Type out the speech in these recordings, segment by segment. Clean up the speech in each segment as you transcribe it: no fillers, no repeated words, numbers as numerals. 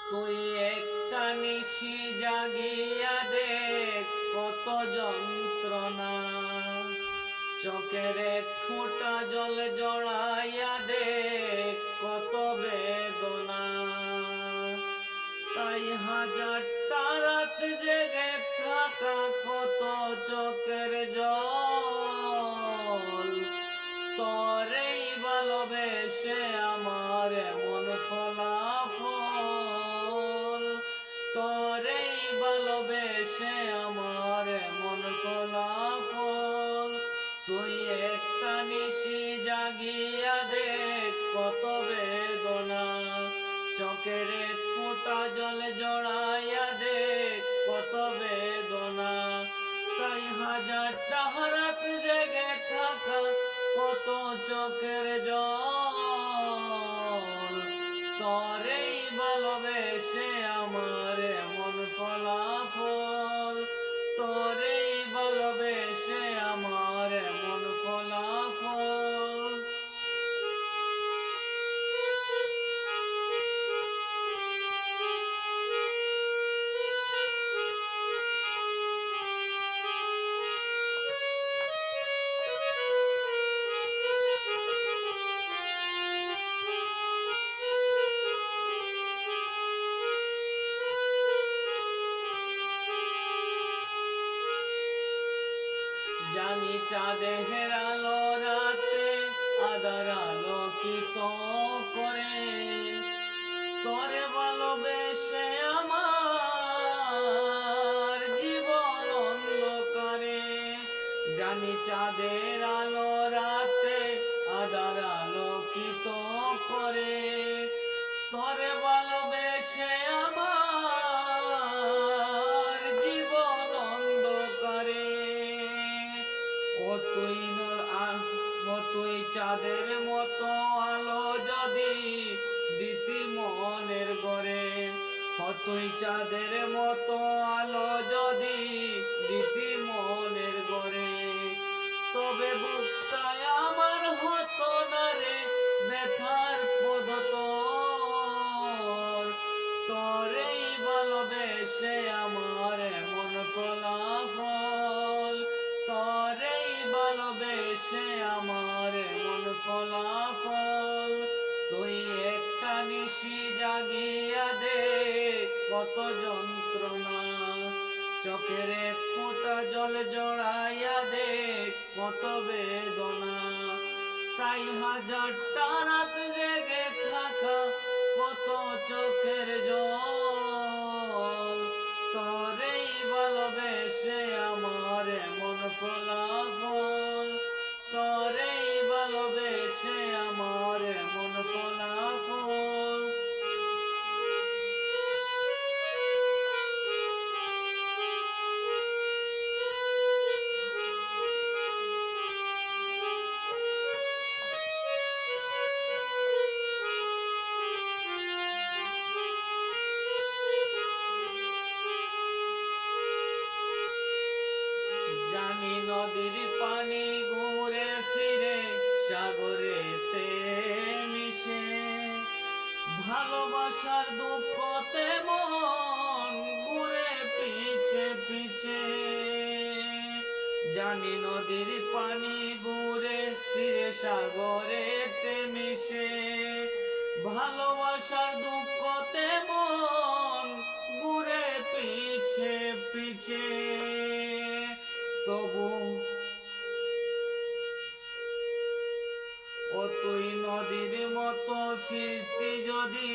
তুই একটা নিশি জাগিয়া দেখ কত যন্ত্রণা, চোখের এক ফোঁটা জল জড়াইয়া দেখ কত বেদনা। তাই হাজারটা রাত জেগে থাকা কত চোখের জল, তোরেই ভালোবেসে আমার এমন ফলাফল, তোরেই ভালোবেসে আমার এমন ফলাফল। তুই একটা নিশি জাগিয়া দেখ কত বেদনা, চোখের এক ফোঁটা জল জড়াইয়া দেখ কত বেদনা। তাই হাজারটা রাত জেগে থাকা কত চোখের জল, তোরেই ভালোবেসে আমার এমন ফলাফল, তোরেই ভালোবেসে আমার এমন ফলাফল। জানি চাঁদের আলো রাতে আধার আলোকিত করে, তোরে ভালোবেসে আমার জীবন অন্ধকারে। জানি চাঁদের আলো রাতে আধার আলোকিত করে, তোরে ভালোবেসে আমার জীবন অন্ধকারে। তুই চাঁদের মতো আলো যদি দিতি মনের গড়ে, তুই চাঁদের মতো আলো যদি দিতি মনের গড়ে, তবে বুকটায় আমার হতো না রে ব্যথার পদতল। তোরেই ভালোবেসে আমার এমন ফলাফল, তোরেই ভালোবেসে আমার এমন ফলাফল। তুই একটা নিশি জাগিয়া দেখ কত যন্ত্রণা, চোখের এক ফোঁটা জল জড়াইয়া দেখ কত বেদনা। তাই হাজারটা রাত জেগে থাকা কত চোখের জল, তোরেই ভালোবেসে আমার এমন ফলাফল, তোরেই ভালোবেসে আমার এমন ফলাফল। জানি নদীর পানি ঘুরে ফিরে সাগরেতে মিশে, ভালোবাসার দুঃখতে মন ঘুরে পিছে পিছে। জানি নদীর পানি ঘুরে ফিরে সাগরেতে মিশে, ভালোবাসার দুঃখতে মন ঘুরে পিছে পিছে। তবু তুই নদীর মতো ফিরতি যদি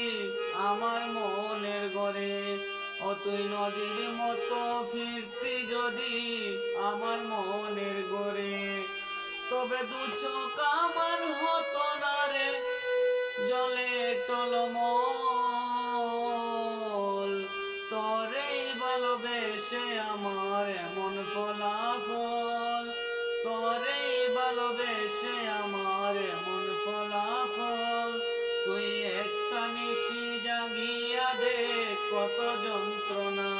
আমার মনের গড়ে, তুই নদীর মতো ফিরতি যদি আমার মনের গড়ে, তবে দু চোখ আমার হতো না রে জলে টলমল। তোরেই ভালোবেসে আমার এমন ফলাফল, তোরেই ভালোবেসে আমার এমন ফলাফল। তুই একটা নিশি জাগিয়া দেখ কত যন্ত্রণা,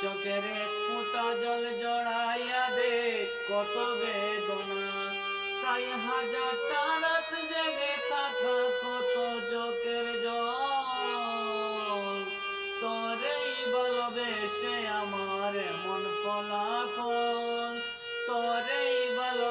চোখের এক ফোঁটা জল জড়াইয়া দেখ কত বেদনা। তাই হাজারটা রাত জেগে থাকা কত চোখের জল, ভালোবেসে আমার এমন ফলাফল, তোরেই ভালো